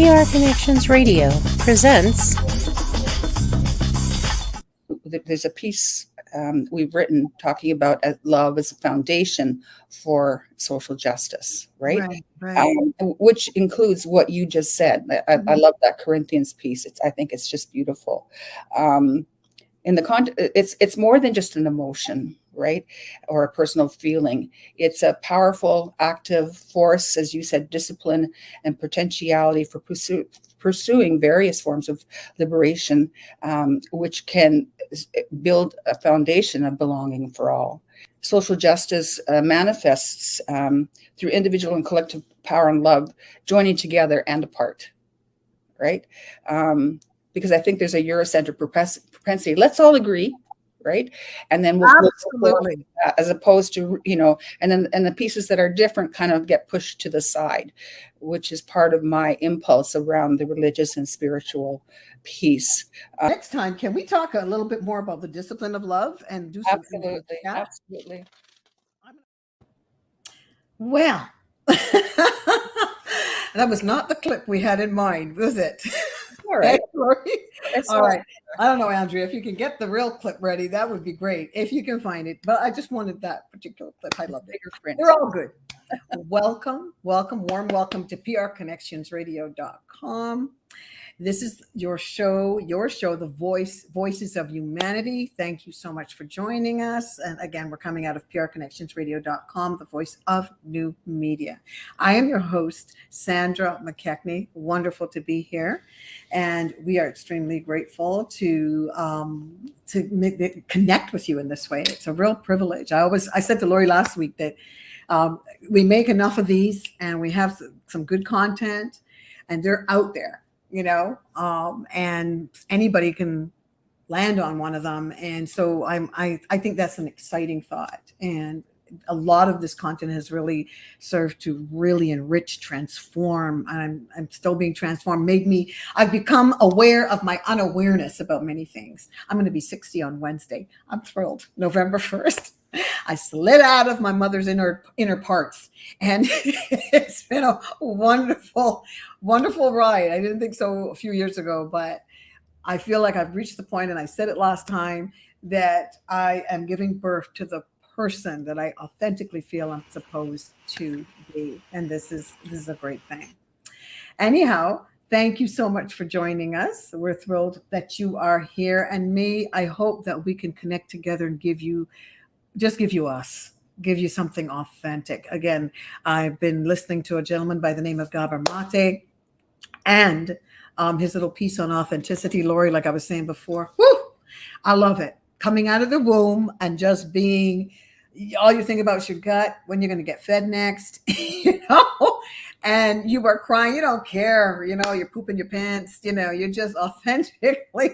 PR Connections Radio presents. There's a piece we've written talking about love as a foundation for social justice, right? Which includes what you just said. I love that Corinthians piece. I think it's just beautiful. In the it's more than just an emotion, right, or a personal feeling. It's a powerful, active force, as you said, discipline and potentiality for pursuing various forms of liberation, which can build a foundation of belonging for all. Social justice manifests through individual and collective power and love joining together and apart, right? Because I think there's a Eurocentric propensity. Let's all agree, right? And then we'll absolutely, as opposed to, and the pieces that are different kind of get pushed to the side, which is part of my impulse around the religious and spiritual piece. Next time, can we talk a little bit more about the discipline of love and do some Absolutely. Well, that was not the clip we had in mind, was it? All right. All right. I don't know, Andrea, if you can get the real clip ready, that would be great. If you can find it. But I just wanted that particular clip. I love it. They're all good. Welcome, warm welcome to prconnectionsradio.com. This is your show, the Voices of Humanity. Thank you so much for joining us. And again, we're coming out of prconnectionsradio.com, the voice of new media. I am your host, Sandra McKechnie. Wonderful to be here. And we are extremely grateful to connect with you in this way. It's a real privilege. I said to Lori last week that we make enough of these and we have some good content and they're out there. And anybody can land on one of them. And so I think that's an exciting thought. And a lot of this content has really served to really enrich, transform. And I'm still being transformed. I've become aware of my unawareness about many things. I'm going to be 60 on Wednesday. I'm thrilled. November 1st. I slid out of my mother's inner parts, and it's been a wonderful, wonderful ride. I didn't think so a few years ago, but I feel like I've reached the point, and I said it last time, that I am giving birth to the person that I authentically feel I'm supposed to be. And this is a great thing. Anyhow, thank you so much for joining us. We're thrilled that you are here. And I hope that we can connect together and give you something authentic. Again, I've been listening to a gentleman by the name of Gabor Mate and his little piece on authenticity. Lori, like I was saying before, I love it. Coming out of the womb and just being, all you think about is your gut, when you're going to get fed next, and you are crying, you don't care, you're pooping your pants, you're just authentically,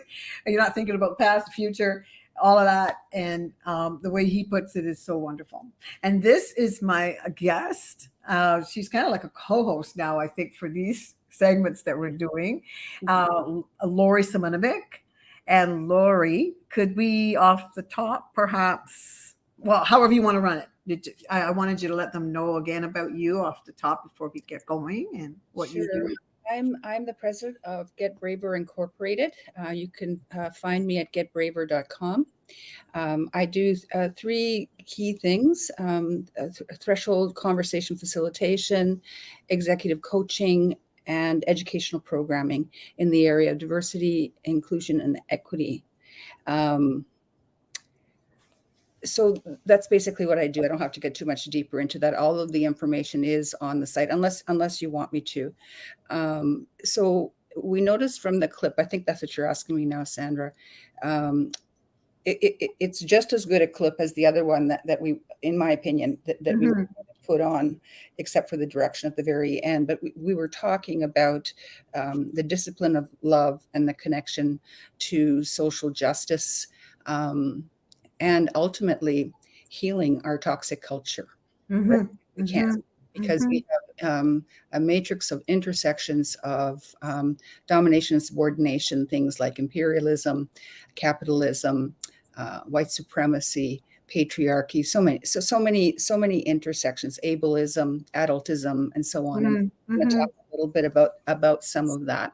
you're not thinking about past, future, all of that. And the way he puts it is so wonderful. And this is my guest. She's kind of like a co-host now, I think, for these segments that we're doing. Lori Simonovic. And Lori, could we off the top, perhaps, well, however you want to run it. I wanted you to let them know again about you off the top before we get going and what you do. I'm the president of Get Braver Incorporated. You can find me at getbraver.com. I do three key things: threshold conversation facilitation, executive coaching, and educational programming in the area of diversity, inclusion, and equity. So that's basically what I do. I don't have to get too much deeper into that. All of the information is on the site, unless you want me to. So we noticed from the clip, I think that's what you're asking me now, Sandra. It's just as good a clip as the other one that we, in my opinion, that we put on, except for the direction at the very end. But we were talking about the discipline of love and the connection to social justice, and ultimately healing our toxic culture. Right? We can, because we have a matrix of intersections of domination and subordination, things like imperialism, capitalism, white supremacy, patriarchy, so many intersections, ableism, adultism, and so on. And I'm going to talk a little bit about some of that.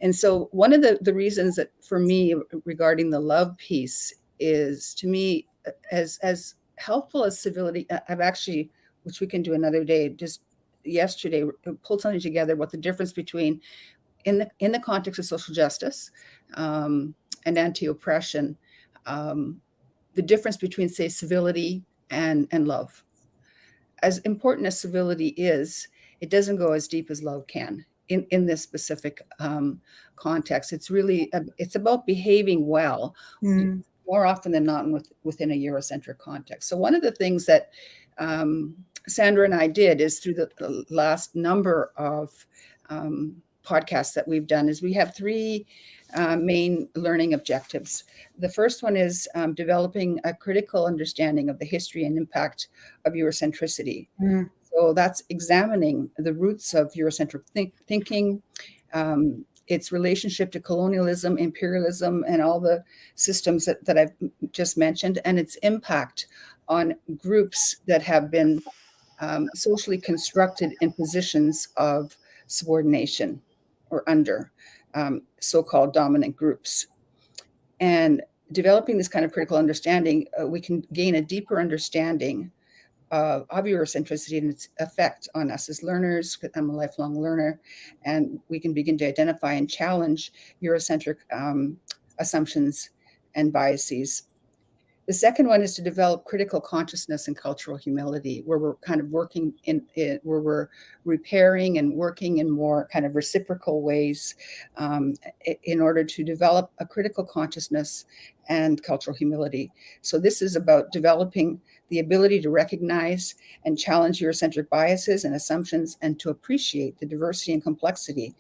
And so one of the reasons that for me regarding the love piece is, to me, as helpful as civility, I've actually, which we can do another day, just yesterday pulled something together about the difference between in the context of social justice and anti-oppression, the difference between, say, civility and love. As important as civility is, it doesn't go as deep as love can in this specific context. It's really, it's about behaving well more often than not within a Eurocentric context. So one of the things that Sandra and I did is, through the last number of podcasts that we've done, is we have three main learning objectives. The first one is developing a critical understanding of the history and impact of Eurocentricity. So that's examining the roots of Eurocentric thinking, its relationship to colonialism, imperialism, and all the systems that I've just mentioned, and its impact on groups that have been socially constructed in positions of subordination or under so-called dominant groups. And developing this kind of critical understanding, we can gain a deeper understanding of Eurocentricity and its effect on us as learners. I'm a lifelong learner, and we can begin to identify and challenge Eurocentric assumptions and biases. The second one is to develop critical consciousness and cultural humility, where we're kind of working where we're repairing and working in more kind of reciprocal ways in order to develop a critical consciousness and cultural humility. So this is about developing the ability to recognize and challenge Eurocentric biases and assumptions, and to appreciate the diversity and complexity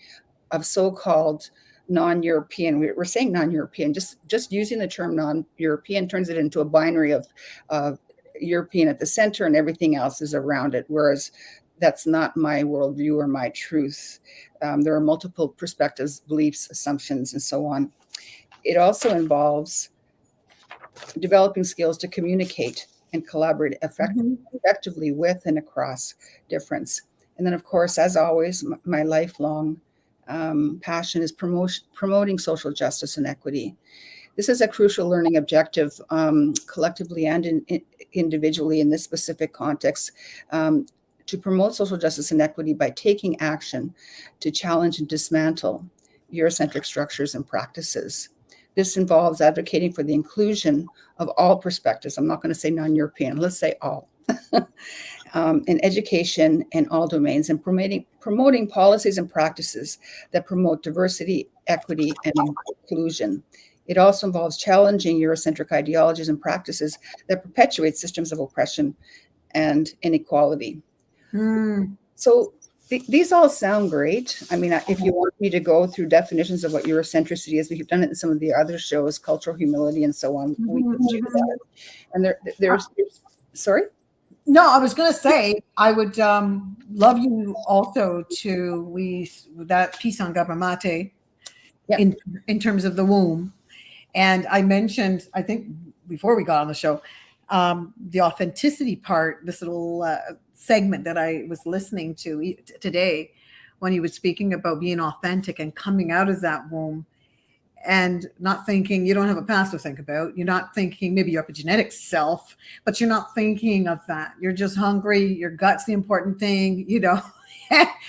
of so-called non-European. We're saying non-European, just using the term non-European turns it into a binary of European at the center and everything else is around it, whereas that's not my worldview or my truth. There are multiple perspectives, beliefs, assumptions, and so on. It also involves developing skills to communicate and collaborate effectively with and across difference. And then, of course, as always, my lifelong passion is promoting social justice and equity. This is a crucial learning objective, collectively and individually in this specific context, to promote social justice and equity by taking action to challenge and dismantle Eurocentric structures and practices. This involves advocating for the inclusion of all perspectives. I'm not going to say non-European, let's say all. In education in all domains, and promoting policies and practices that promote diversity, equity, and inclusion. It also involves challenging Eurocentric ideologies and practices that perpetuate systems of oppression and inequality. So these all sound great. I mean, if you want me to go through definitions of what Eurocentricity is, we've done it in some of the other shows, cultural humility and so on. We can do that. And there's sorry? No, I was going to say, I would love you also to that piece on Gabramate in terms of the womb. And I mentioned, I think before we got on the show, the authenticity part, this little segment that I was listening to today when he was speaking about being authentic and coming out of that womb. And not thinking, you don't have a past to think about. You're not thinking maybe your epigenetic self, but you're not thinking of that. You're just hungry. Your gut's the important thing. You know,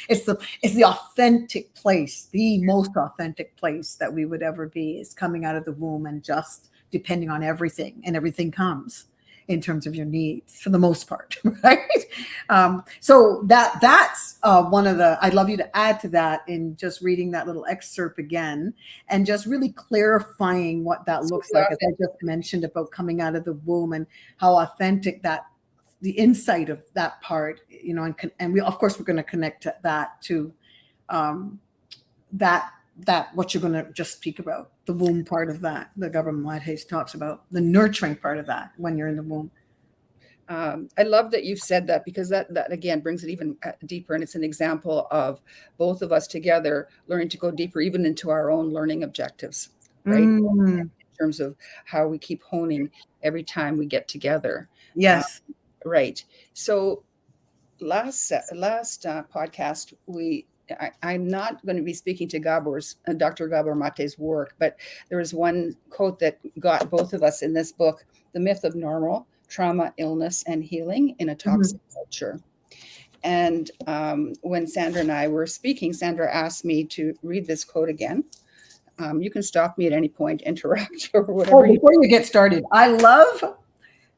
it's the authentic place, the most authentic place that we would ever be is coming out of the womb and just depending on everything, and everything comes in terms of your needs for the most part, right? So that's one of the, I'd love you to add to that in just reading that little excerpt again and just really clarifying what that looks like, as I just mentioned about coming out of the womb and how authentic the insight of that part, you know, and we, of course, we're going to connect that to that what you're going to just speak about, the womb part of that, the government Hayes talks about, the nurturing part of that when you're in the womb. I love that you've said that, because that again brings it even deeper, and it's an example of both of us together learning to go deeper even into our own learning objectives, right? terms of how we keep honing every time we get together. Yes. Right. So last podcast, I'm not going to be speaking to Dr. Gabor Mate's work, but there was one quote that got both of us in this book: "The myth of normal, trauma, illness, and healing in a toxic culture." And when Sandra and I were speaking, Sandra asked me to read this quote again. You can stop me at any point, interrupt, or whatever. Before you get started, I love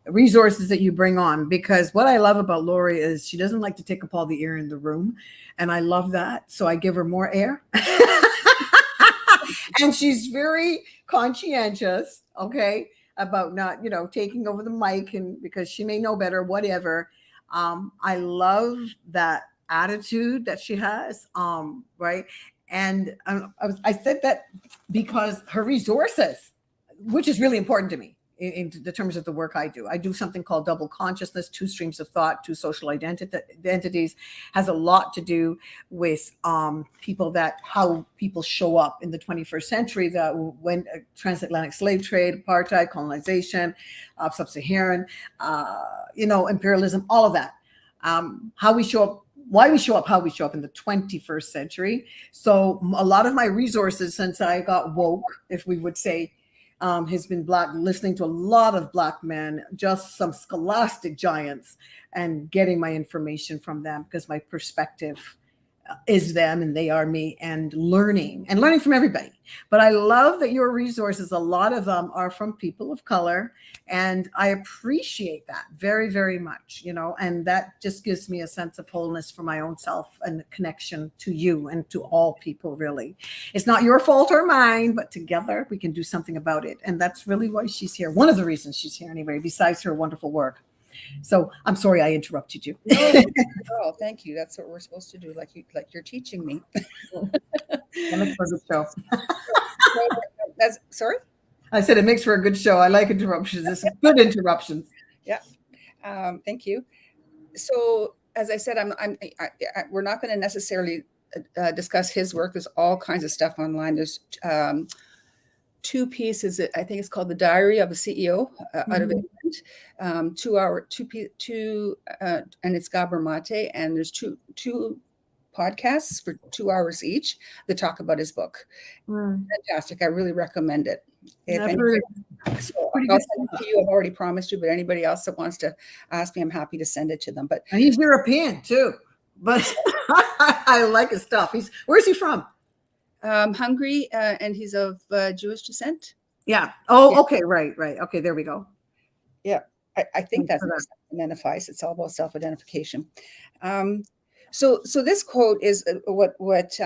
resources that you bring on, because what I love about Lori is she doesn't like to take up all the air in the room, and I love that, so I give her more air. And she's very conscientious, okay, about not, taking over the mic, and because she may know better, whatever. I love that attitude that she has, right? And I said that because her resources, which is really important to me in the terms of the work I do. I do something called double consciousness, two streams of thought, two social identities, has a lot to do with how people show up in the 21st century, that when transatlantic slave trade, apartheid, colonization, sub-Saharan, imperialism, all of that, how we show up, why we show up, how we show up in the 21st century. So a lot of my resources, since I got woke, if we would say, has been listening to a lot of Black men, just some scholastic giants, and getting my information from them, because my perspective is them and they are me, and learning from everybody. But I love that your resources, a lot of them are from people of color, and I appreciate that very, very much, and that just gives me a sense of wholeness for my own self and connection to you and to all people. Really, it's not your fault or mine, but together we can do something about it. And that's really why she's here, one of the reasons she's here anyway, besides her wonderful work. So I'm sorry I interrupted you. No, thank you. That's what we're supposed to do, like you're teaching me. That makes for a good show. Sorry? I said it makes for a good show. I like interruptions. It's good interruptions. Yeah. Thank you. So as I said, we're not going to necessarily discuss his work. There's all kinds of stuff online. There's two pieces. I think it's called The Diary of a CEO out of England. 2 hour, and it's Gabor Mate, and there's two podcasts for 2 hours each that talk about his book. Fantastic. I really recommend it. If anybody, so I'll send it to you. I've already promised you, but anybody else that wants to ask me, I'm happy to send it to them. But and he's European too, but I like his stuff. Where's he from? Hungary, and he's of Jewish descent. Yeah. Oh, yeah. Okay. Right. Okay. There we go. Yeah. I think that's what identifies. It's all about self-identification. So this quote is what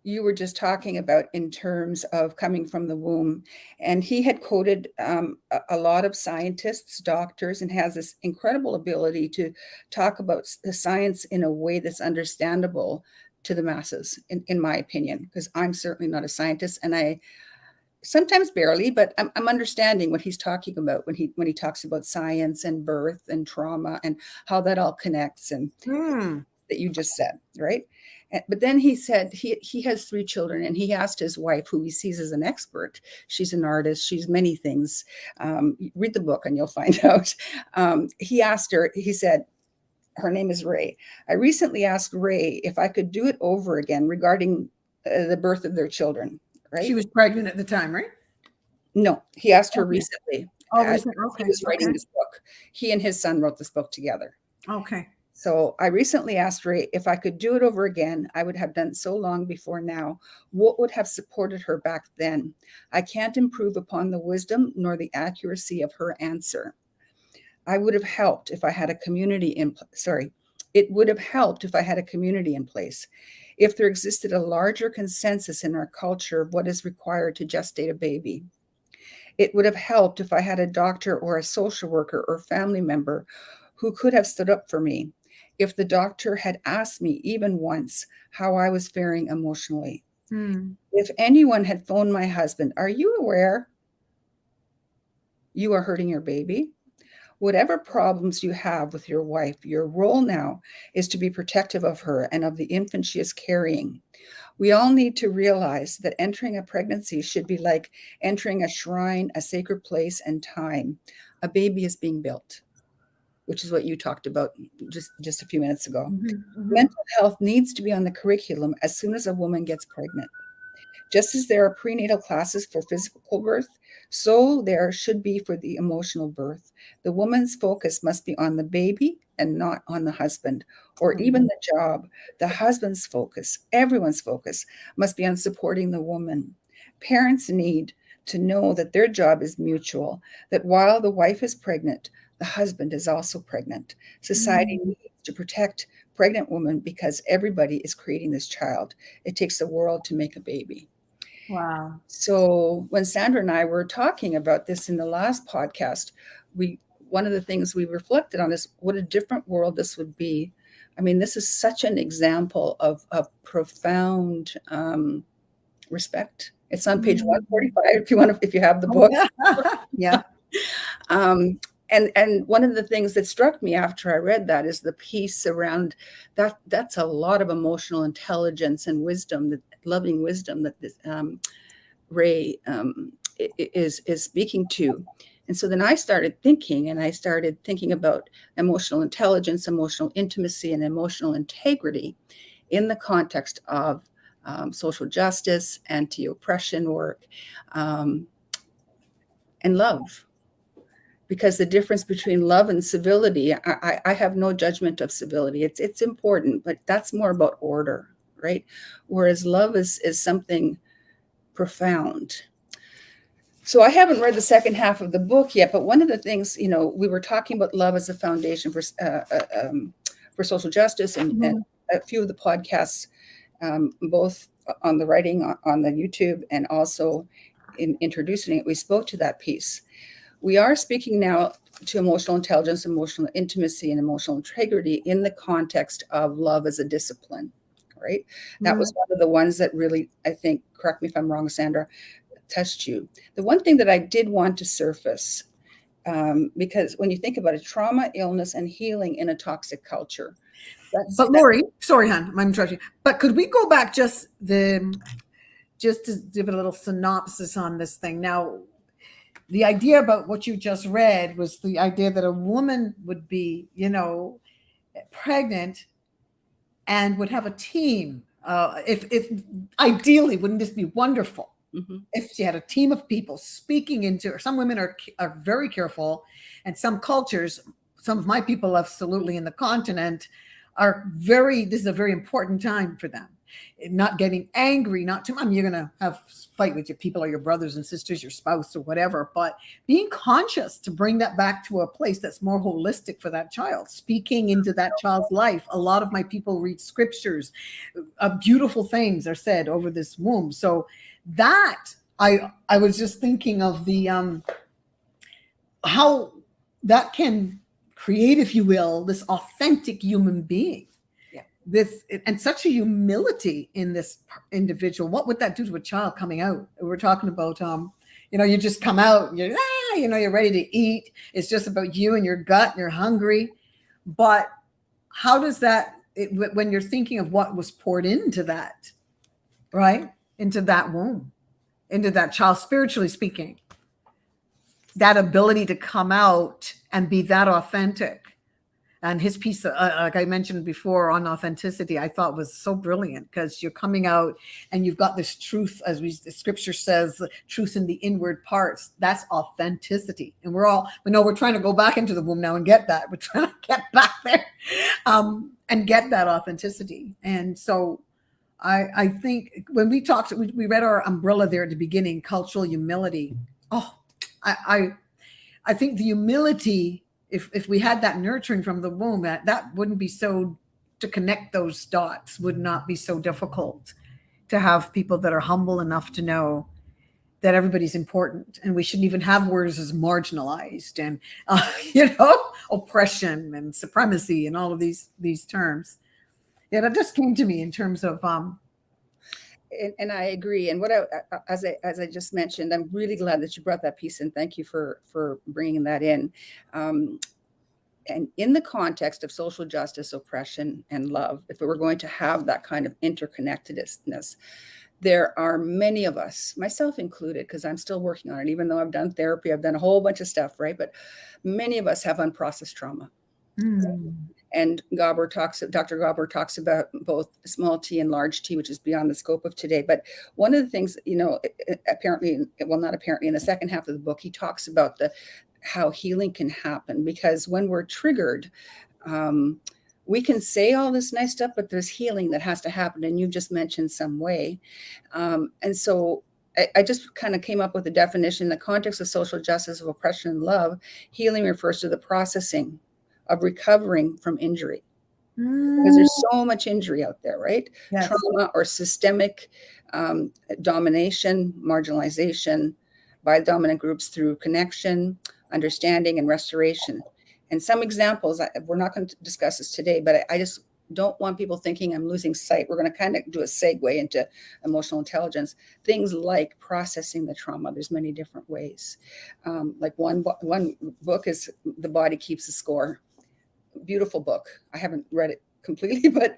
you were just talking about in terms of coming from the womb. And he had quoted a lot of scientists, doctors, and has this incredible ability to talk about the science in a way that's understandable to the masses, in my opinion, because I'm certainly not a scientist, and I sometimes barely, but I'm understanding what he's talking about when he talks about science and birth and trauma and how that all connects, and that you just said, right? But then he said he has 3 children, and he asked his wife, who he sees as an expert. She's an artist. She's many things. Read the book and you'll find out. He asked her, he said, her name is Ray. I recently asked Ray if I could do it over again regarding the birth of their children, right? She was pregnant at the time, right? No, he asked her recently. Oh, recently. Okay. He was writing this book. He and his son wrote this book together. Okay. So I recently asked Ray if I could do it over again. I would have done so long before now. What would have supported her back then? I can't improve upon the wisdom nor the accuracy of her answer. It would have helped if I had a community in place. If there existed a larger consensus in our culture of what is required to gestate a baby. It would have helped if I had a doctor or a social worker or family member who could have stood up for me. If the doctor had asked me even once how I was faring emotionally. If anyone had phoned my husband, are you aware you are hurting your baby? Whatever problems you have with your wife, your role now is to be protective of her and of the infant she is carrying. We all need to realize that entering a pregnancy should be like entering a shrine, a sacred place and time. A baby is being built, which is what you talked about just a few minutes ago. Mental health needs to be on the curriculum as soon as a woman gets pregnant. Just as there are prenatal classes for physical birth, so there should be for the emotional birth. The woman's focus must be on the baby and not on the husband or even the job. The husband's focus, everyone's focus, must be on supporting the woman. Parents need to know that their job is mutual, that while the wife is pregnant, the husband is also pregnant. Society needs to protect pregnant women because everybody is creating this child. It takes the world to make a baby. Wow. So when Sandra and I were talking about this in the last podcast, one of the things we reflected on is what a different world this would be. I mean, this is such an example of profound respect. It's on page 145 if you have the book. Yeah. And one of the things that struck me after I read that is the piece around that. That's a lot of emotional intelligence and wisdom, that loving wisdom that this, Ray is speaking to. And so then I started thinking about emotional intelligence, emotional intimacy, and emotional integrity in the context of social justice, anti-oppression work, and love. Because the difference between love and civility, I have no judgment of civility. It's important, but that's more about order, right? Whereas love is something profound. So I haven't read the second half of the book yet, but one of the things, we were talking about love as a foundation for social justice, and a few of the podcasts, both on the writing on the YouTube and also in introducing it, we spoke to that piece. We are speaking now to emotional intelligence, emotional intimacy, and emotional integrity in the context of love as a discipline, right? That was one of the ones that really, I think, correct me if I'm wrong, Sandra, touched you. The one thing that I did want to surface, because when you think about it, trauma, illness, and healing in a toxic culture. But Lori, sorry, hon, I'm interrupting. But could we go back just to give it a little synopsis on this thing? Now, the idea about what you just read was the idea that a woman would be, pregnant and would have a team. If ideally, wouldn't this be wonderful? If she had a team of people speaking into her. Some women are very careful, and some cultures, some of my people absolutely in the continent this is a very important time for them. Not getting angry, not too much. You're going to have fight with your people or your brothers and sisters, your spouse or whatever, but being conscious to bring that back to a place that's more holistic for that child, speaking into that child's life. A lot of my people read scriptures, beautiful things are said over this womb. So that I was just thinking of the how that can create, if you will, this authentic human being. This and such a humility in this individual. What would that do to a child coming out? We're talking about you just come out and you're ready to eat. It's just about you and your gut and you're hungry. But how does that when you're thinking of what was poured into that, right? Into that womb, into that child, spiritually speaking, that ability to come out and be that authentic. And his piece, like I mentioned before, on authenticity, I thought was so brilliant, because you're coming out and you've got this truth, as the scripture says, truth in the inward parts. That's authenticity. And we're trying to go back into the womb now and get that. We're trying to get back there and get that authenticity. And so I think when we talked, we read our umbrella there at the beginning, cultural humility. Oh, I think the humility, if we had that nurturing from the womb, that wouldn't be so, to connect those dots would not be so difficult, to have people that are humble enough to know that everybody's important, and we shouldn't even have words as marginalized and oppression and supremacy and all of these terms. Yeah, that just came to me in terms of and I agree. And as I just mentioned, I'm really glad that you brought that piece in. Thank you for bringing that in. and in the context of social justice, oppression, and love, if we were going to have that kind of interconnectedness, there are many of us, myself included, because I'm still working on it, even though I've done therapy, I've done a whole bunch of stuff, right? But many of us have unprocessed trauma. And Dr. Gabor talks about both small t and large t, which is beyond the scope of today. But one of the things, apparently, well, not apparently, in the second half of the book, he talks about how healing can happen, because when we're triggered, we can say all this nice stuff, but there's healing that has to happen. And you just mentioned some way. And so I just kind of came up with a definition in the context of social justice, of oppression and love. Healing refers to the processing of recovering from injury. Because there's so much injury out there, right? Yes. Trauma or systemic domination, marginalization by dominant groups through connection, understanding, and restoration. And some examples, we're not going to discuss this today, but I just don't want people thinking I'm losing sight. We're going to kind of do a segue into emotional intelligence. Things like processing the trauma. There's many different ways. Like one book is The Body Keeps the Score. Beautiful book. I haven't read it completely, but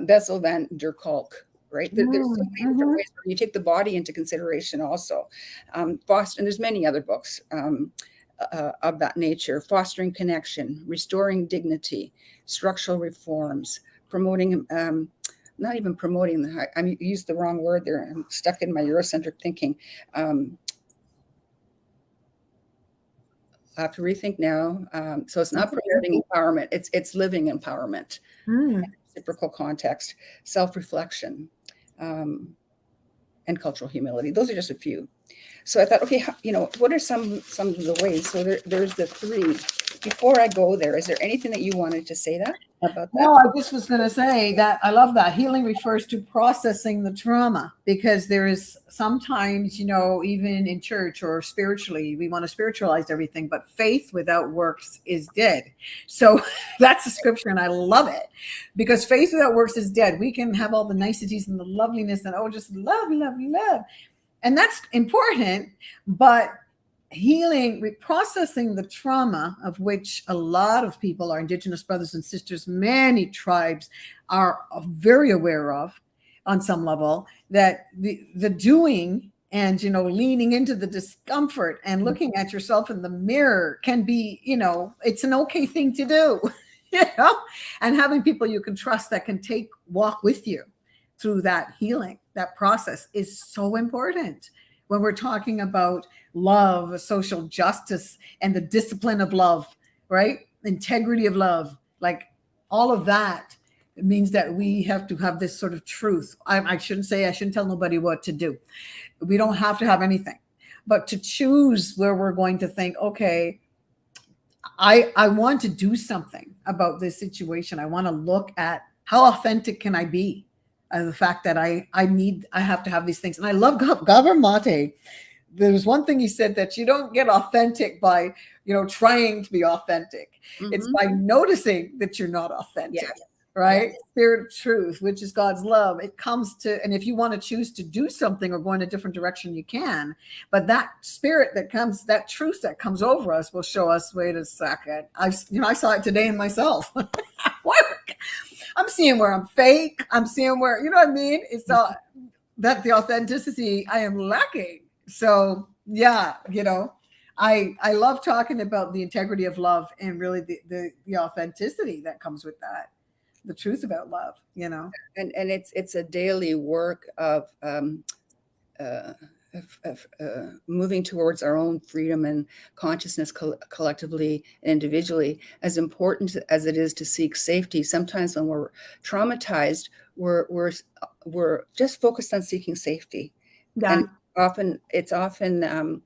Bessel van der Kolk, right? There's so many different ways where you take the body into consideration also. Foster, and there's many other books of that nature. Fostering connection, restoring dignity, structural reforms, promoting, not even promoting, I used the wrong word there. I'm stuck in my Eurocentric thinking. I have to rethink now. So it's not promoting empowerment, it's living empowerment, reciprocal context, self-reflection, and cultural humility. Those are just a few. So I thought, okay, what are some of the ways? So there's the three. Before I go there, is there anything that you wanted to say about that? No, I just was going to say that I love that. Healing refers to processing the trauma, because there is sometimes, even in church or spiritually, we want to spiritualize everything, but faith without works is dead. So that's a scripture, and I love it, because faith without works is dead. We can have all the niceties and the loveliness and just love, love, love. And that's important, but healing, processing the trauma, of which a lot of people, our Indigenous brothers and sisters, many tribes are very aware of on some level, that the doing and, leaning into the discomfort and looking at yourself in the mirror can be, it's an okay thing to do, and having people you can trust that can walk with you through that healing, that process is so important when we're talking about love, social justice, and the discipline of love, right? Integrity of love, like all of that. It means that we have to have this sort of truth. I shouldn't tell nobody what to do. We don't have to have anything, but to choose where we're going to think, okay, I want to do something about this situation. I want to look at how authentic can I be? The fact that I have to have these things. And I love Gabor Mate. There's one thing he said, that you don't get authentic by, trying to be authentic. It's by noticing that you're not authentic, right? Yes. Spirit of truth, which is God's love. It comes to, and if you want to choose to do something or go in a different direction, you can. But that spirit that comes, that truth that comes over us will show us, wait a second. I saw it today in myself. Work. I'm seeing where I'm fake. I'm seeing where, you know what I mean? It's all that the authenticity I am lacking. So yeah, I love talking about the integrity of love, and really the authenticity that comes with that, the truth about love, And it's a daily work of moving towards our own freedom and consciousness collectively and individually, as important as it is to seek safety. Sometimes when we're traumatized, we're just focused on seeking safety. Yeah. And it's often the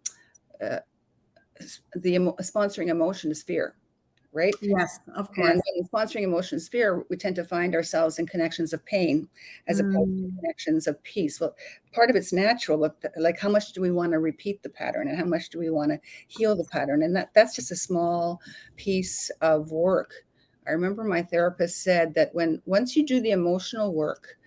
sponsoring emotion is fear. Right? Yes, of course. And when sponsoring emotion is fear, we tend to find ourselves in connections of pain as opposed to connections of peace. Well, part of it's natural, but like, how much do we want to repeat the pattern, and how much do we want to heal the pattern? And that's just a small piece of work. I remember my therapist said that once you do the emotional work,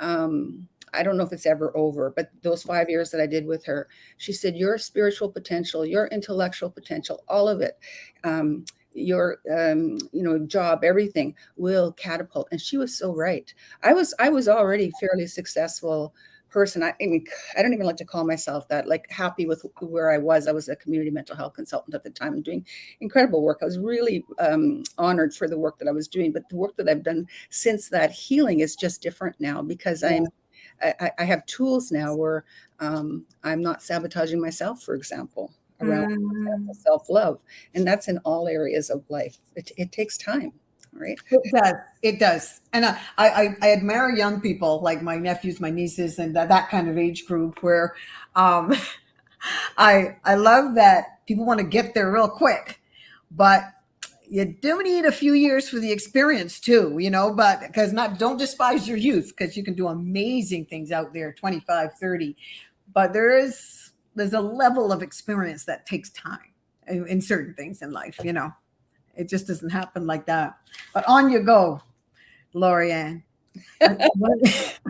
I don't know if it's ever over, but those 5 years that I did with her, she said, your spiritual potential, your intellectual potential, all of it, your job, everything will catapult. And she was so right. I was already fairly successful person. I mean, I don't even like to call myself that, like happy with where I was. I was a community mental health consultant at the time and doing incredible work. I was really honored for the work that I was doing, but the work that I've done since that healing is just different now, because I have tools now where I'm not sabotaging myself, for example, around self-love. And that's in all areas of life. It takes time. Right. It does. And I admire young people like my nephews, my nieces, and that kind of age group where I love that people want to get there real quick, but you do need a few years for the experience too, but because don't despise your youth, because you can do amazing things out there, 25, 30, but there's a level of experience that takes time in certain things in life, It just doesn't happen like that. But on you go, Lorianne. I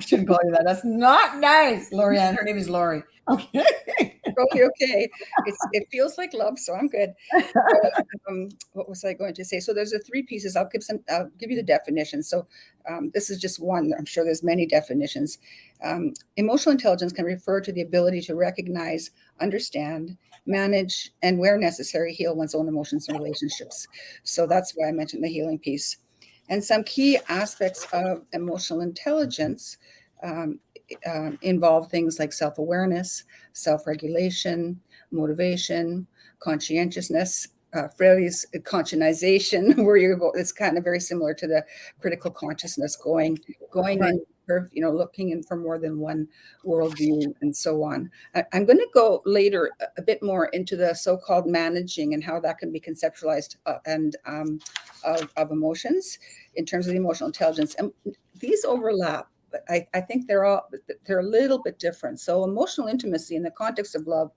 shouldn't call you that. That's not nice, Lorianne. Her name is Lori. Okay. Okay. It feels like love, so I'm good. What was I going to say? So there's the three pieces. I'll give you the definition. So this is just one. I'm sure there's many definitions. Emotional intelligence can refer to the ability to recognize, understand, manage, and where necessary, heal one's own emotions and relationships. So that's why I mentioned the healing piece. And some key aspects of emotional intelligence involve things like self-awareness, self-regulation, motivation, conscientiousness, Freud's conscientization, where you go. It's kind of very similar to the critical consciousness, going right. In, looking in for more than one worldview and so on. I'm going to go later a bit more into the so-called managing and how that can be conceptualized of emotions in terms of the emotional intelligence. And these overlap, but I think they're a little bit different. So emotional intimacy in the context of love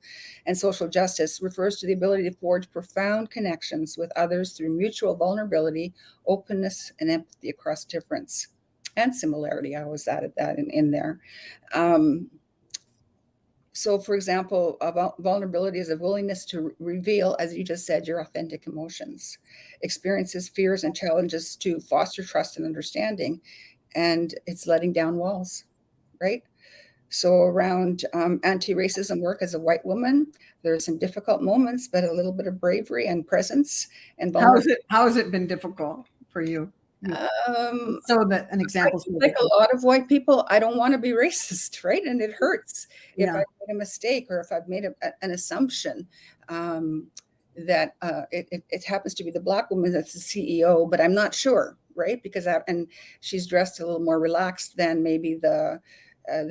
and social justice refers to the ability to forge profound connections with others through mutual vulnerability, openness, and empathy across difference and similarity. I always added that in there. So, for example, vulnerability is a willingness to reveal, as you just said, your authentic emotions, experiences, fears, and challenges to foster trust and understanding. And it's letting down walls, right? So around anti-racism work as a white woman, there are some difficult moments, but a little bit of bravery and presence. And how has it been difficult for you? So that an example, like a lot of white people, I don't want to be racist, right? And it hurts if I made a mistake or if I've made an assumption that it happens to be the Black woman that's the CEO, but I'm not sure, right? Because and she's dressed a little more relaxed than maybe the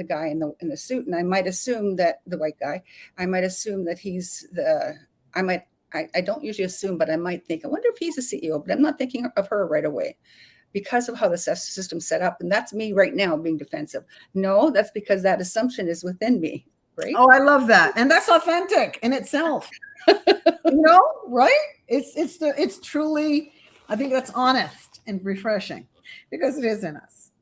guy in the suit, and I might assume that the white guy, I might assume that he's I don't usually assume, but I might think, I wonder if he's a CEO, but I'm not thinking of her right away because of how the system's set up. And that's me right now being defensive. No, that's because that assumption is within me, right? Oh, I love that. And that's authentic in itself. Right? It's truly, I think that's honest and refreshing because it is in us.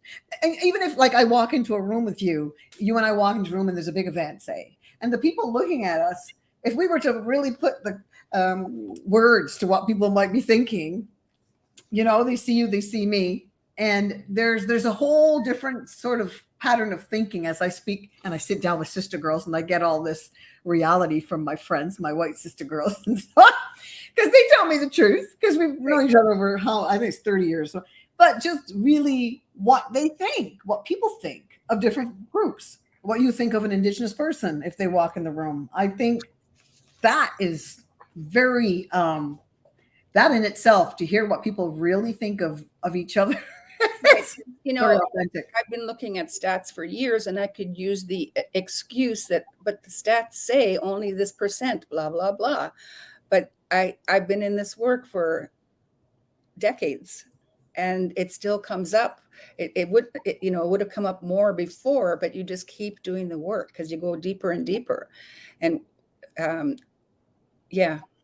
And even if like I walk into a room with you and I walk into a room and there's a big event, say, and the people looking at us, if we were to really put the words to what people might be thinking, they see you, they see me, and there's a whole different sort of pattern of thinking as I speak and I sit down with sister girls and I get all this reality from my friends, my white sister girls, and so because they tell me the truth, because we've known each other over I think it's 30 years. So, but just really what they think, what people think of different groups, what you think of an Indigenous person if they walk in the room. I think that is very that in itself, to hear what people really think of each other. I've been looking at stats for years, and I could use the excuse but the stats say only this percent, blah blah blah. But I've been in this work for decades, and it still comes up. It would have come up more before, but you just keep doing the work because you go deeper and deeper, and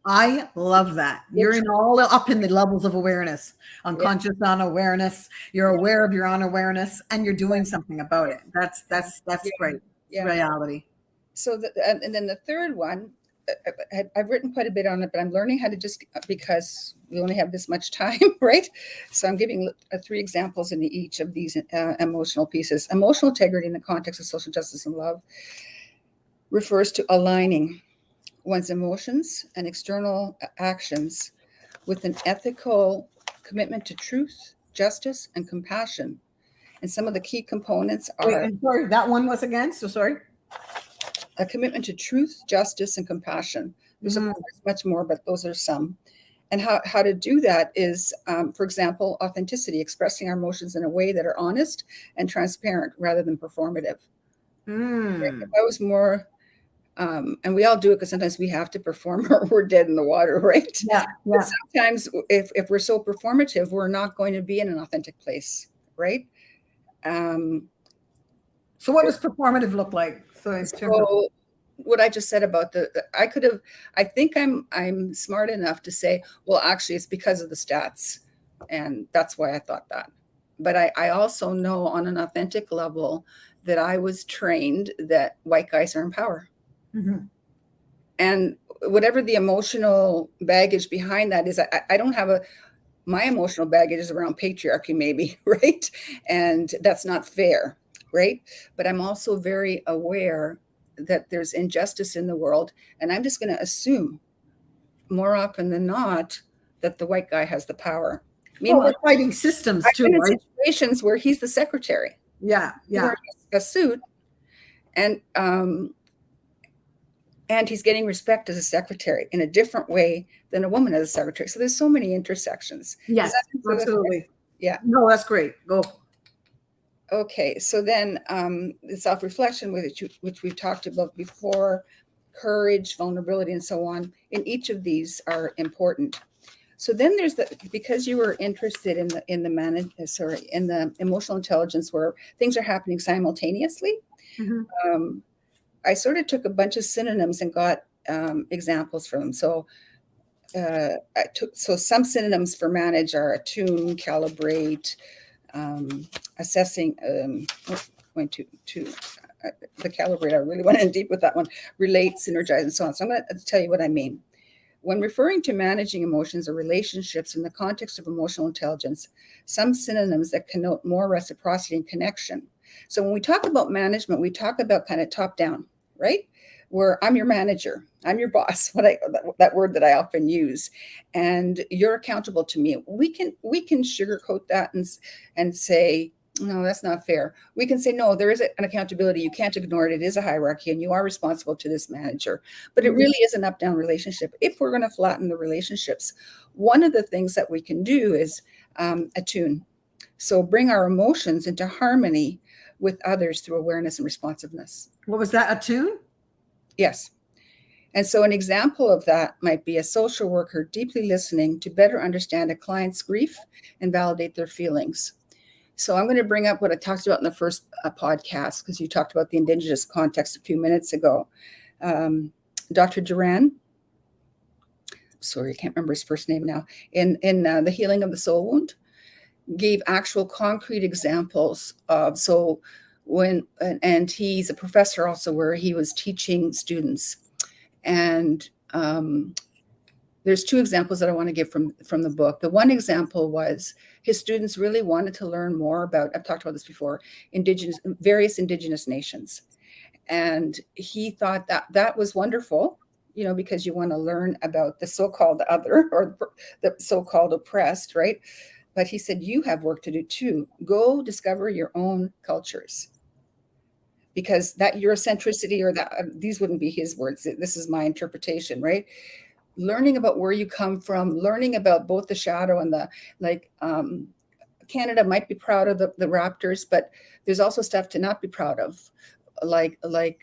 I love that. You're all up in the levels of awareness, unconscious unawareness. You're aware of your unawareness, and you're doing something about it. That's great. Reality. So and then the third one, I've written quite a bit on it, but I'm learning how to just, because we only have this much time, right? So I'm giving 3 examples in each of these emotional pieces. Emotional integrity in the context of social justice and love refers to aligning one's emotions and external actions with an ethical commitment to truth, justice, and compassion. And some of the key components are... Wait, sorry, that one was again? So sorry. A commitment to truth, justice, and compassion. There's of course much more, but those are some. And how to do that is, for example, authenticity, expressing our emotions in a way that are honest and transparent rather than performative. If I was more, and we all do it because sometimes we have to perform or we're dead in the water, right? Yeah. But sometimes if we're so performative, we're not going to be in an authentic place, right? So what does performative look like? So what I just said about I think I'm smart enough to say, well, actually it's because of the stats. And that's why I thought that. But I also know on an authentic level that I was trained that white guys are in power. And whatever the emotional baggage behind that is, I don't have my emotional baggage is around patriarchy maybe, right? And that's not fair, right? But I'm also very aware that there's injustice in the world. And I'm just going to assume more often than not that the white guy has the power. Meanwhile, we're fighting systems too, right? In situations where he's the secretary. Yeah. Wearing a suit and he's getting respect as a secretary in a different way than a woman as a secretary. So there's so many intersections. Yes, absolutely. Yeah. No, that's great. Go. Okay, so then the self-reflection, which we've talked about before, courage, vulnerability, and so on. In each of these are important. So then there's because you were interested in the emotional intelligence where things are happening simultaneously. I sort of took a bunch of synonyms and got examples from them. So some synonyms for manage are attune, calibrate, assessing, going to the calibrate. I really went in deep with that one. Relate, synergize, and so on. So I'm going to tell you what I mean. When referring to managing emotions or relationships in the context of emotional intelligence, some synonyms that connote more reciprocity and connection. So when we talk about management, we talk about kind of top down, right? Where I'm your manager, I'm your boss, that word that I often use, and you're accountable to me. We can sugarcoat that and say, no, that's not fair. We can say, no, there is an accountability. You can't ignore it. It is a hierarchy and you are responsible to this manager. But it really is an up-down relationship. If we're going to flatten the relationships, one of the things that we can do is attune. So bring our emotions into harmony with others through awareness and responsiveness. What was that, attune? Yes. And so an example of that might be a social worker deeply listening to better understand a client's grief and validate their feelings. So I'm going to bring up what I talked about in the first podcast, because you talked about the Indigenous context a few minutes ago. Dr. Duran, sorry, I can't remember his first name now, in The Healing of the Soul Wound, gave actual concrete examples of, and he's a professor also where he was teaching students. And there's 2 examples that I want to give from the book. The one example was his students really wanted to learn more about, I've talked about this before, various indigenous nations. And he thought that was wonderful, because you want to learn about the so-called other or the so-called oppressed, right? But he said, you have work to do too. Go discover your own cultures. Because that Eurocentricity these wouldn't be his words. This is my interpretation, right? Learning about where you come from, learning about both the shadow and Canada might be proud of the Raptors, but there's also stuff to not be proud of, like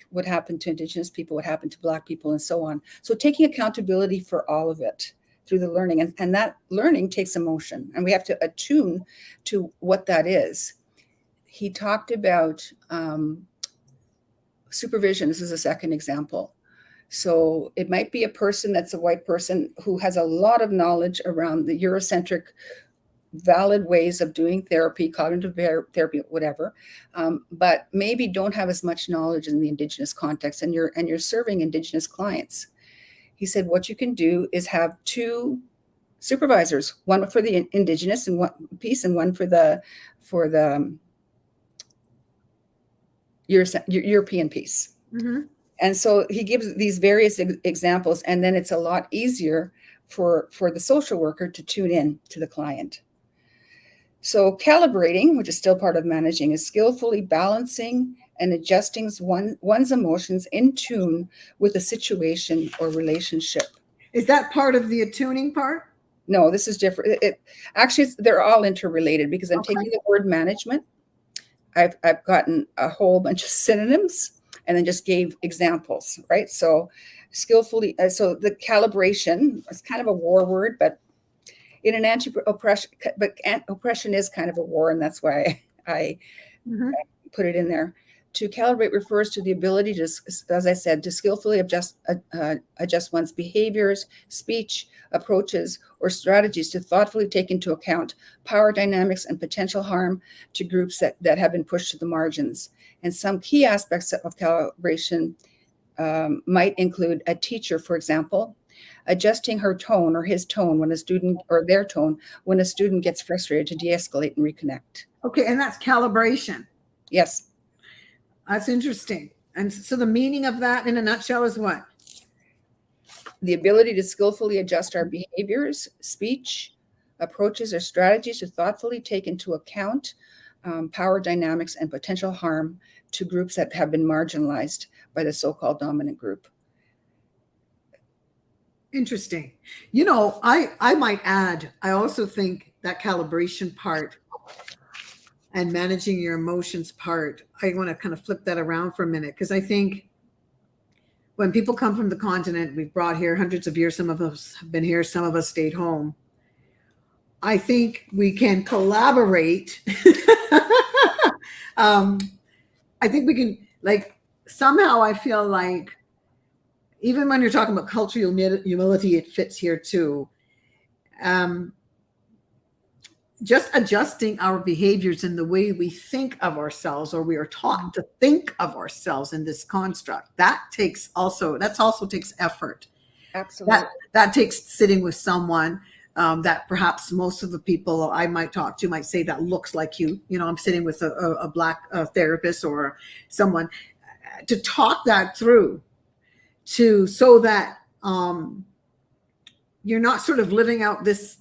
what happened to Indigenous people, what happened to Black people, and so on. So taking accountability for all of it through the learning, and that learning takes emotion, and we have to attune to what that is. He talked about supervision. This is a second example. So it might be a person that's a white person who has a lot of knowledge around the Eurocentric valid ways of doing therapy, cognitive therapy, whatever, but maybe don't have as much knowledge in the Indigenous context, and you're serving Indigenous clients. he said, what you can do is have two supervisors, one for the Indigenous and one piece, and one for the European piece. Mm-hmm. And so he gives these various examples, and then it's a lot easier for the social worker to tune in to the client. So calibrating, which is still part of managing, is skillfully balancing and adjusting one's emotions in tune with a situation or relationship. Is that part of the attuning part? No, this is different. Actually, they're all interrelated, because I'm taking the word management. I've gotten a whole bunch of synonyms and then just gave examples, right? So skillfully, so the calibration is kind of a war word, but in an anti-oppression, but oppression is kind of a war, and that's why I put it in there. To calibrate refers to the ability to, as I said, to skillfully adjust one's behaviors, speech, approaches, or strategies to thoughtfully take into account power dynamics and potential harm to groups that have been pushed to the margins. And some key aspects of calibration might include a teacher, for example, adjusting her tone or his tone when a student, or their tone, when a student gets frustrated, to de-escalate and reconnect. Okay, and that's calibration. Yes. That's interesting. And so the meaning of that in a nutshell is what? The ability to skillfully adjust our behaviors, speech, approaches, or strategies to thoughtfully take into account power dynamics and potential harm to groups that have been marginalized by the so-called dominant group. Interesting. You know, I might add, I also think that calibration part and managing your emotions part, I want to kind of flip that around for a minute, because I think when people come from the continent, we've brought here hundreds of years, some of us have been here, some of us stayed home. I think we can collaborate. I think we can, like, somehow I feel like, even when you're talking about cultural humility, it fits here too. Just adjusting our behaviors in the way we think of ourselves, or we are taught to think of ourselves in this construct, that also takes effort. Absolutely. That takes sitting with someone that perhaps most of the people I might talk to might say that looks like you. You know, I'm sitting with a Black therapist or someone to talk that through, so that you're not sort of living out this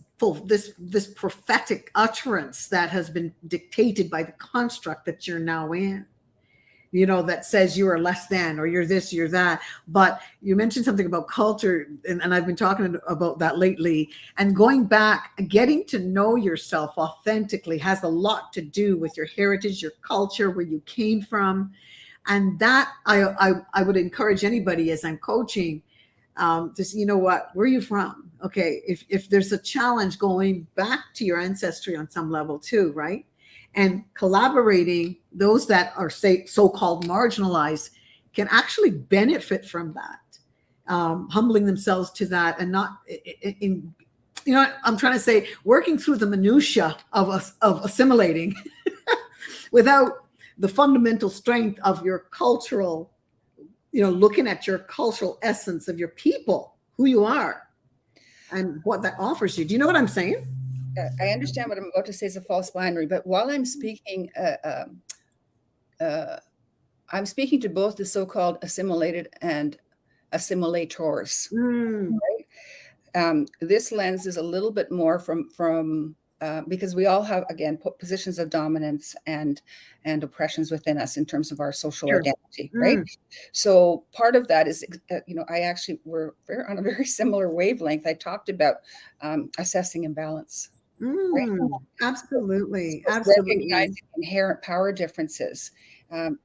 prophetic utterance that has been dictated by the construct that you're now in, you know, that says you are less than, or you're this, you're that. But you mentioned something about culture, and I've been talking about that lately. And going back, getting to know yourself authentically has a lot to do with your heritage, your culture, where you came from. And that I would encourage anybody, as I'm coaching, to say, you know what, where are you from? Okay, if there's a challenge, going back to your ancestry on some level too, right? And collaborating, those that are, say, so-called marginalized can actually benefit from that, humbling themselves to that, and not in, you know, I'm trying to say, working through the minutia of assimilating without the fundamental strength of your cultural, you know, looking at your cultural essence of your people, who you are, and what that offers you. Do you know what I'm saying? I understand what I'm about to say is a false binary, but while I'm speaking, I'm speaking to both the so-called assimilated and assimilators. Right? This lens is a little bit more from because we all have, again, positions of dominance and oppressions within us in terms of our social identity, right? So part of that is, you know, we're on a very similar wavelength. I talked about assessing imbalance. Right? Absolutely. So recognizing inherent power differences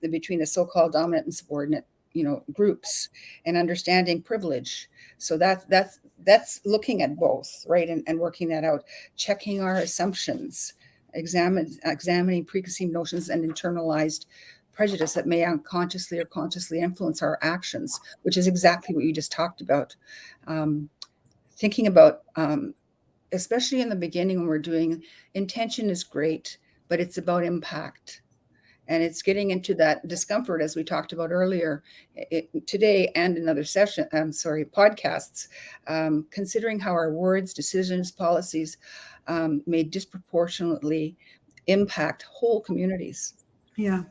between the so-called dominant and subordinate, you know, groups, and understanding privilege. So that's looking at both, right? And working that out, checking our assumptions, examining preconceived notions and internalized prejudice that may unconsciously or consciously influence our actions, which is exactly what you just talked about. Thinking about, especially in the beginning when we're doing, intention is great, but it's about impact. And it's getting into that discomfort, as we talked about earlier today and in other podcasts, considering how our words, decisions, policies may disproportionately impact whole communities. Yeah,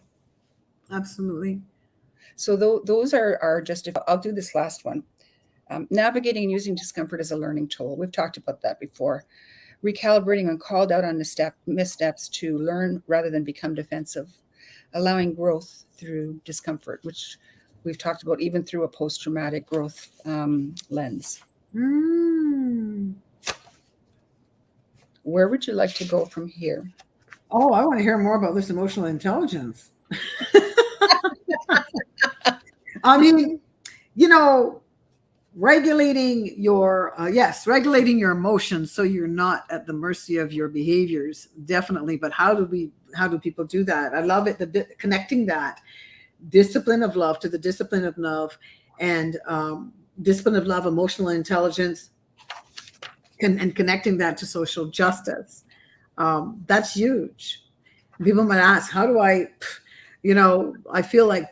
absolutely. So those are just, if I'll do this last one. Navigating and using discomfort as a learning tool. We've talked about that before. Recalibrating when called out on missteps to learn rather than become defensive. Allowing growth through discomfort, which we've talked about even through a post-traumatic growth lens. Where would you like to go from here? Oh, I want to hear more about this emotional intelligence. I mean, regulating your emotions so you're not at the mercy of your behaviors, definitely. But how do people do that? I love it, connecting that discipline of love to the discipline of love, and discipline of love, emotional intelligence, and connecting that to social justice. That's huge. People might ask, how do I feel like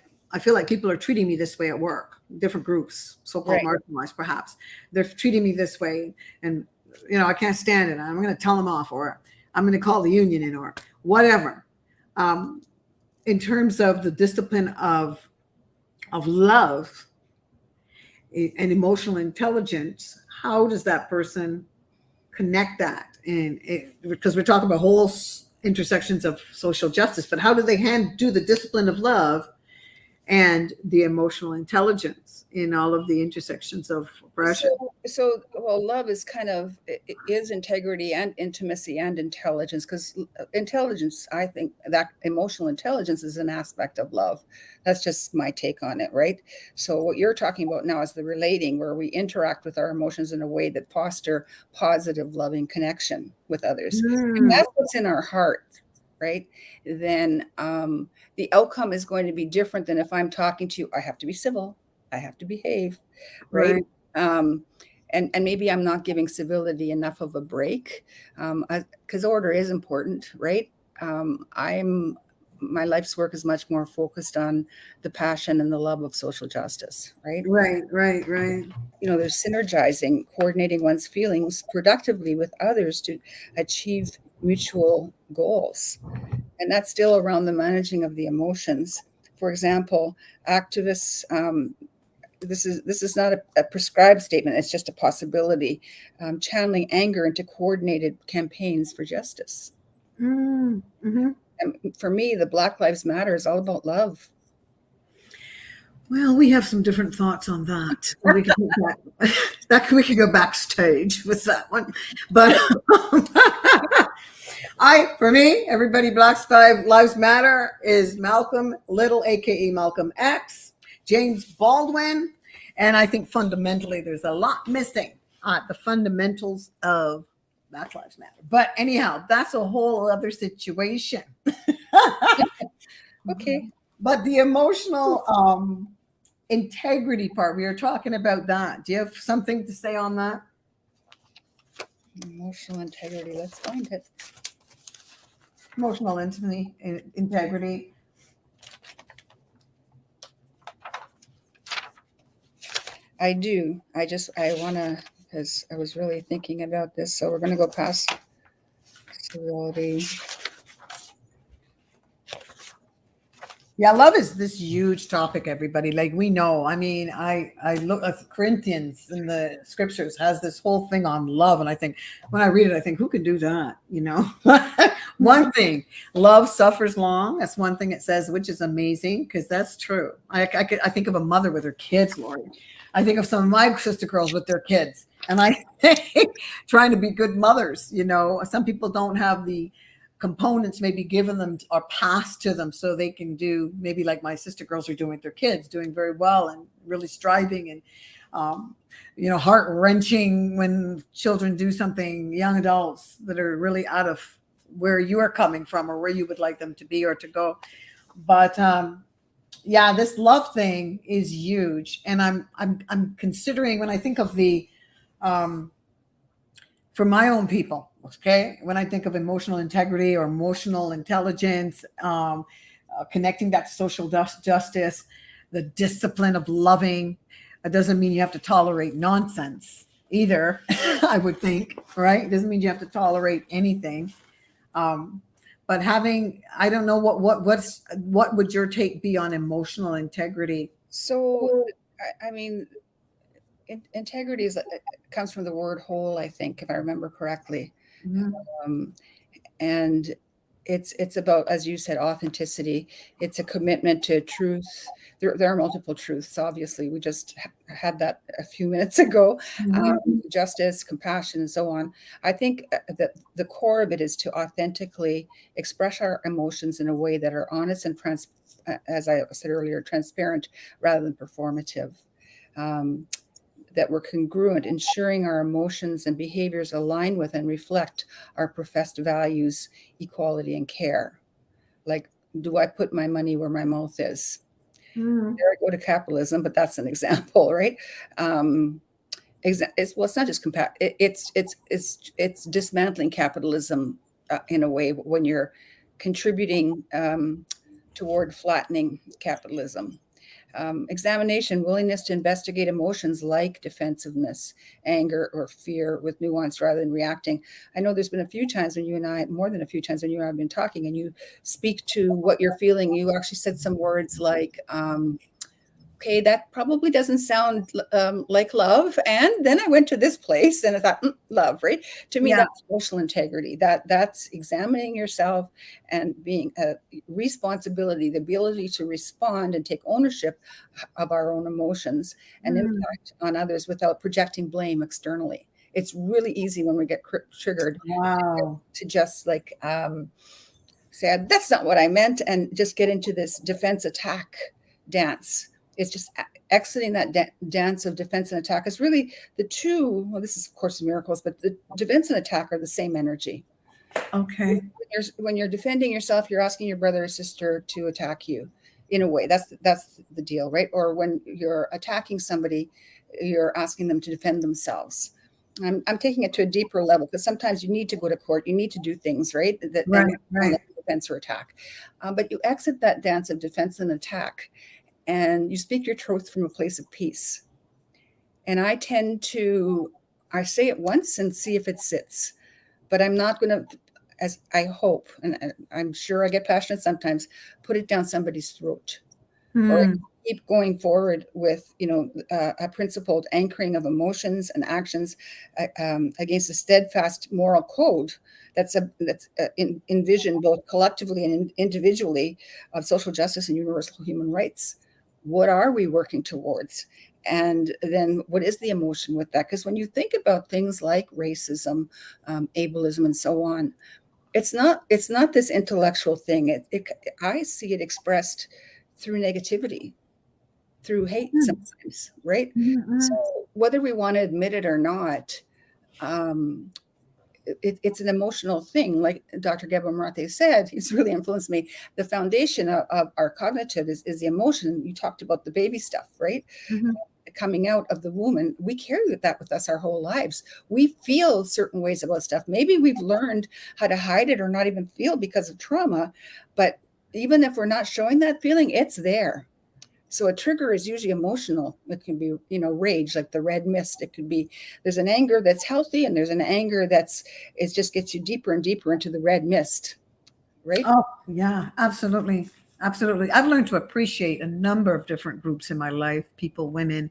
people are treating me this way at work, different groups, so-called marginalized, perhaps. They're treating me this way, and I can't stand it. I'm going to tell them off, or I'm going to call the union in, or whatever. In terms of the discipline of love and emotional intelligence, how does that person connect that? Because we're talking about whole intersections of social justice, but how do they do the discipline of love and the emotional intelligence in all of the intersections of oppression? So love is is integrity and intimacy and intelligence, because intelligence, I think that emotional intelligence is an aspect of love. That's just my take on it, right? So what you're talking about now is the relating, where we interact with our emotions in a way that foster positive, loving connection with others. And that's what's in our heart, right? Then the outcome is going to be different than if I'm talking to you. I have to be civil. I have to behave, right? And maybe I'm not giving civility enough of a break, because order is important, right? My life's work is much more focused on the passion and the love of social justice, right? Right. There's synergizing, coordinating one's feelings productively with others to achieve mutual goals. And that's still around the managing of the emotions. For example, activists, this is not a prescribed statement, it's just a possibility, channeling anger into coordinated campaigns for justice. Mm-hmm. And for me, the Black Lives Matter is all about love. Well, we have some different thoughts on that. We could go backstage with that one. But for me, everybody, Black Lives Matter is Malcolm Little, aka Malcolm X, James Baldwin, and I think fundamentally there's a lot missing at the fundamentals of Black Lives Matter. But anyhow, that's a whole other situation. Okay. But the emotional integrity part, we were talking about that. Do you have something to say on that? Emotional integrity, let's find it. Emotional integrity. I do. I want to, because I was really thinking about this. So we're going to go past civility. Yeah, love is this huge topic, everybody. Like, we know. I mean, I look at Corinthians in the scriptures has this whole thing on love. And I think when I read it, I think, who can do that? One thing, love suffers long. That's one thing it says, which is amazing, because that's true. I think of a mother with her kids, Lori. I think of some of my sister girls with their kids. And I think trying to be good mothers, some people don't have the components maybe given them or passed to them so they can do maybe like my sister girls are doing with their kids, doing very well and really striving, and heart-wrenching when children do something, young adults that are really out of where you are coming from or where you would like them to be or to go. But this love thing is huge, and I'm considering, when I think of the for my own people, okay, when I think of emotional integrity or emotional intelligence, connecting that to social justice, the discipline of loving. That doesn't mean you have to tolerate nonsense either. I would think, right? It doesn't mean you have to tolerate anything. But having, I don't know what would your take be on emotional integrity? So, I mean, integrity comes from the word whole, I think, if I remember correctly. And it's about, as you said, authenticity. It's a commitment to truth. There are multiple truths, obviously. We just had that a few minutes ago. Justice, compassion, and so on. I think that the core of it is to authentically express our emotions in a way that are honest and, as I said earlier, transparent rather than performative. That we're congruent, ensuring our emotions and behaviors align with and reflect our professed values, equality, and care. Like, do I put my money where my mouth is? There I go to capitalism, but that's an example, right? It's not just it's dismantling capitalism in a way when you're contributing toward flattening capitalism. Examination, willingness to investigate emotions like defensiveness, anger, or fear with nuance rather than reacting. I know there's been a few times when you and I, more than a few times when you and I have been talking, and you speak to what you're feeling. You actually said some words like, okay, that probably doesn't sound like love. And then I went to this place and I thought, love, right? To me, that's emotional integrity. That's examining yourself and being a responsibility, the ability to respond and take ownership of our own emotions and impact on others without projecting blame externally. It's really easy when we get triggered to just like say, that's not what I meant, and just get into this defense attack dance. It's just exiting that dance of defense and attack is really the two. Well, this is of course miracles, but the defense and attack are the same energy. Okay. When you're defending yourself, you're asking your brother or sister to attack you in a way. That's the deal, right? Or when you're attacking somebody, you're asking them to defend themselves. I'm taking it to a deeper level because sometimes you need to go to court, you need to do things, right? Right. Defense or attack. But you exit that dance of defense and attack, and you speak your truth from a place of peace. And I say it once and see if it sits, but I'm not going to, as I hope, and I'm sure I get passionate sometimes, put it down somebody's throat. Or keep going forward with, a principled anchoring of emotions and actions against a steadfast moral code that's envisioned both collectively and individually of social justice and universal human rights. What are we working towards? And then what is the emotion with that? Because when you think about things like racism, ableism, and so on, it's not this intellectual thing. I see it expressed through negativity, through hate sometimes, right? So whether we want to admit it or not, it's an emotional thing. Like Dr. Gabor Mate said, he's really influenced me. The foundation of our cognitive is the emotion. You talked about the baby stuff, right? Coming out of the womb, and we carry that with us our whole lives. We feel certain ways about stuff. Maybe we've learned how to hide it or not even feel because of trauma, but even if we're not showing that feeling, it's there. So a trigger is usually emotional. It can be, rage, like the red mist. It could be, there's an anger that's healthy and there's an anger it just gets you deeper and deeper into the red mist, right? Oh, yeah, absolutely. Absolutely. I've learned to appreciate a number of different groups in my life, people, women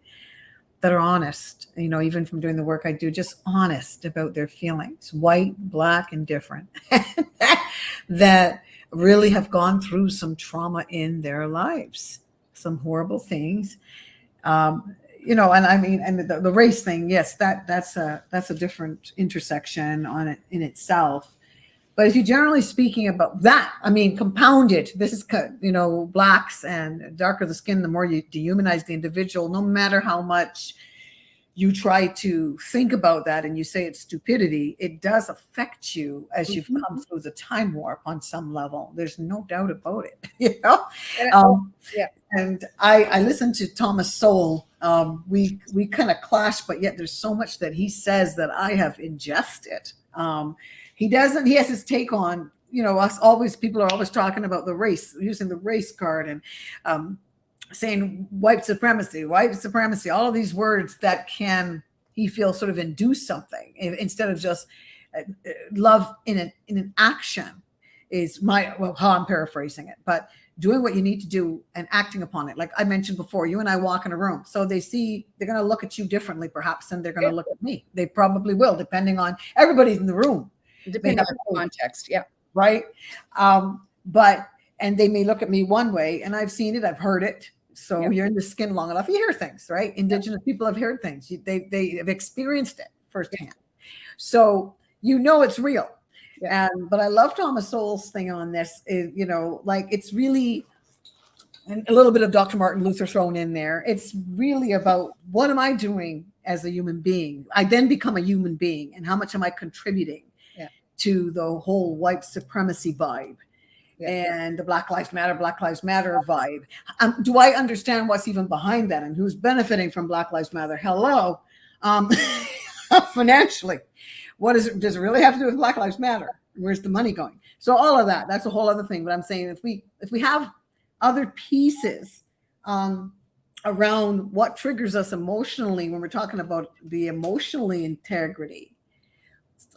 that are honest, even from doing the work I do, just honest about their feelings, white, black, and different, that really have gone through some trauma in their lives. Some horrible things, and I mean, and the race thing, yes, that's a different intersection on it in itself. But if you're generally speaking about that, I mean, compounded, this is, blacks and darker the skin, the more you dehumanize the individual, no matter how much you try to think about that and you say it's stupidity, it does affect you as you've come through the time warp on some level. There's no doubt about it, And I listened to Thomas Sowell. We kind of clash, but yet there's so much that he says that I have ingested. He has his take on people are always talking about the race, using the race card, and saying white supremacy, all of these words that can, he feels, sort of induce something instead of just love in an action is how I'm paraphrasing it, but doing what you need to do and acting upon it. Like I mentioned before, you and I walk in a room, so they're going to look at you differently perhaps than they're going to look at me. They probably will, depending on everybody's in the room. Depending on the context. Yeah. Right. And they may look at me one way, and I've seen it, I've heard it. So you're in the skin long enough, you hear things, right? Indigenous people have heard things. They have experienced it firsthand. So it's real. Yeah. But I love Thomas Sowell's thing on this is, like it's really, and a little bit of Dr. Martin Luther thrown in there. It's really about what am I doing as a human being? I then become a human being, and how much am I contributing to the whole white supremacy vibe and the Black Lives Matter vibe? Do I understand what's even behind that and who's benefiting from Black Lives Matter? Hello, financially. What does it really have to do with Black Lives Matter? Where's the money going? So all of that's a whole other thing. But I'm saying if we have other pieces around what triggers us emotionally when we're talking about the emotionally integrity,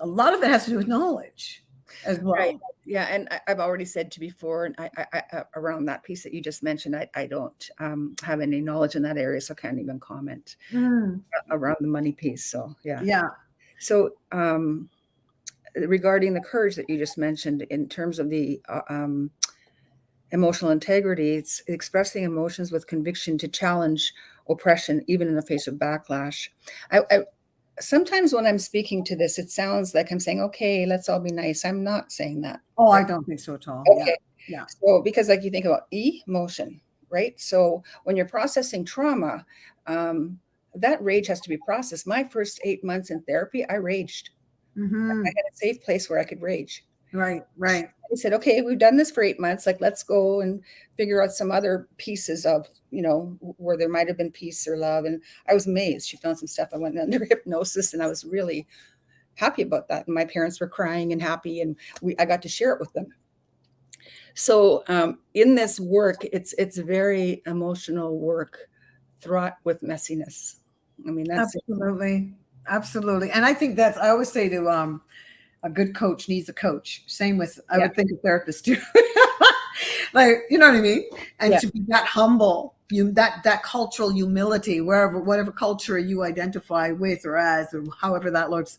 a lot of it has to do with knowledge as well. Right. Yeah. And I've already said to before, and I around that piece that you just mentioned, I don't have any knowledge in that area, so I can't even comment around the money piece. So yeah. Yeah. So regarding the courage that you just mentioned, in terms of the emotional integrity, it's expressing emotions with conviction to challenge oppression, even in the face of backlash. I sometimes when I'm speaking to this, it sounds like I'm saying, okay, let's all be nice. I'm not saying that. Oh, right? I don't think so at all. Okay. Yeah. So because like you think about emotion, right? So when you're processing trauma, that rage has to be processed. My first 8 months in therapy, I raged. I had a safe place where I could rage. Right. I said, okay, we've done this for 8 months. Like, let's go and figure out some other pieces of, where there might have been peace or love. And I was amazed. She found some stuff. I went under hypnosis, and I was really happy about that. And my parents were crying and happy, and I got to share it with them. So in this work, it's very emotional work, fraught with messiness. I mean, that's absolutely. And I think I always say to a good coach needs a coach. Same with, I would think a therapist too. Like, you know what I mean? And to be that humble, that cultural humility, whatever culture you identify with or as, or however that looks,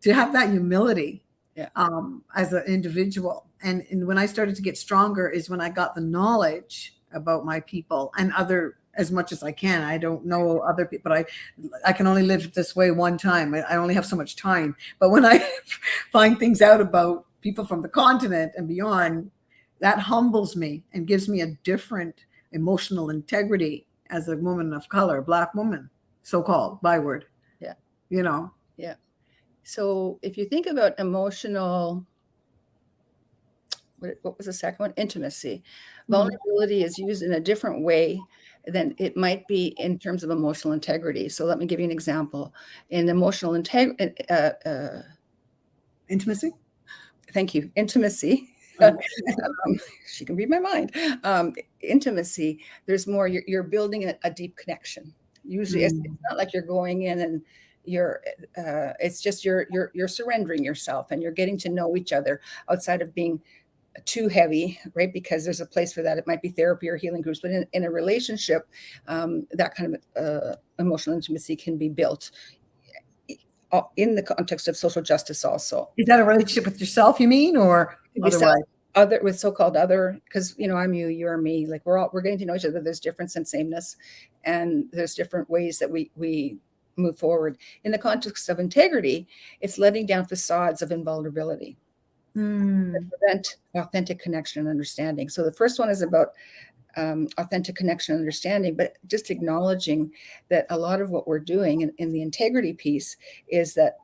to have that humility as an individual. And when I started to get stronger is when I got the knowledge about my people and as much as I can. I don't know other people, but I can only live this way one time. I only have so much time. But when I find things out about people from the continent and beyond, that humbles me and gives me a different emotional integrity as a woman of color, Black woman, so-called byword. Yeah. Yeah. So if you think about emotional, what was the second one? Intimacy. Vulnerability is used in a different way than it might be in terms of emotional integrity. So let me give you an example. In emotional intimacy. Thank you. Intimacy. She can read my mind. Intimacy. There's more. You're building a deep connection. Usually, it's not like you're going in and it's just you're surrendering yourself and you're getting to know each other outside of being too heavy, right? Because there's a place for that. It might be therapy or healing groups, but in a relationship, that kind of emotional intimacy can be built in the context of social justice also. Is that a relationship with yourself, you mean, or other with so-called other? Because I'm you, you're me. Like we're getting to know each other. There's difference and sameness, and there's different ways that we move forward. In the context of integrity, it's letting down facades of invulnerability. Prevent authentic connection and understanding. So the first one is about authentic connection and understanding, but just acknowledging that a lot of what we're doing in the integrity piece is that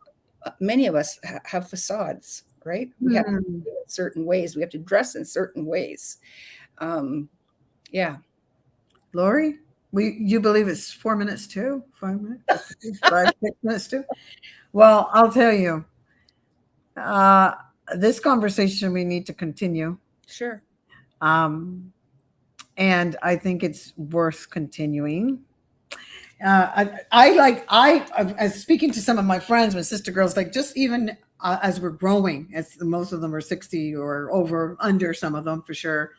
many of us have facades, right? We have to do it in certain ways. We have to dress in certain ways. Lori, you believe it's 4 minutes too? 5 minutes? 5, 6 minutes too? Well, I'll tell you. this conversation we need to continue. Sure. And I think it's worth continuing. As speaking to some of my friends, my sister girls, like just even as we're growing, as most of them are 60 or over, under some of them for sure.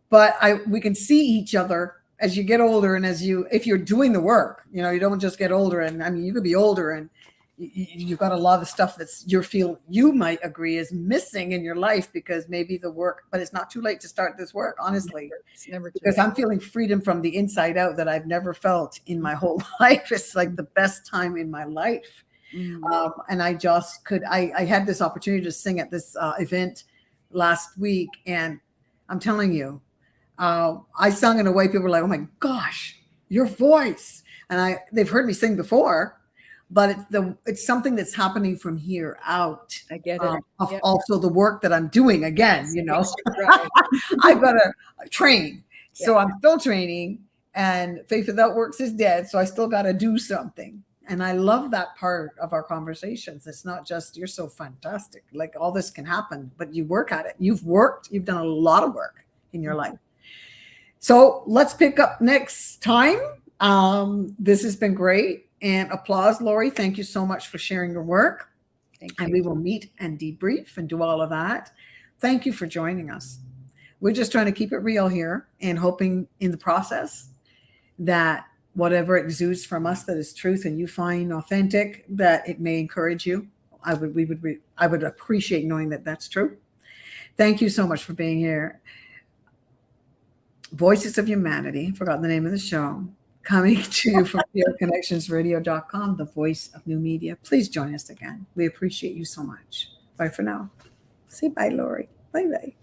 But we can see each other as you get older, and if you're doing the work, you don't just get older. And I mean, you could be older and you've got a lot of stuff you might agree is missing in your life because maybe the work, but it's not too late to start this work, honestly. It's never too because late. I'm feeling freedom from the inside out that I've never felt in my whole life. It's like the best time in my life. And I had this opportunity to sing at this event last week, and I'm telling you, I sung in a way people were like, "Oh my gosh, your voice!" And they've heard me sing before, but it's something that's happening from here out. I get it. Yep. Also the work that I'm doing again, Right. I've got to train. So I'm still training, and faith without works is dead. So I still got to do something. And I love that part of our conversations. It's not just, you're so fantastic, like all this can happen, but you work at it. You've done a lot of work in your life. So let's pick up next time. This has been great. And applause, Lori. Thank you so much for sharing your work. Thank you. And we will meet and debrief and do all of that. Thank you for joining us. We're just trying to keep it real here and hoping in the process that whatever exudes from us that is truth and you find authentic, that it may encourage you. I would appreciate knowing that that's true. Thank you so much for being here. Voices of Humanity, forgot the name of the show, coming to you from PureConnectionsRadio.com, the voice of new media. Please join us again. We appreciate you so much. Bye for now. Say bye, Lori. Bye-bye.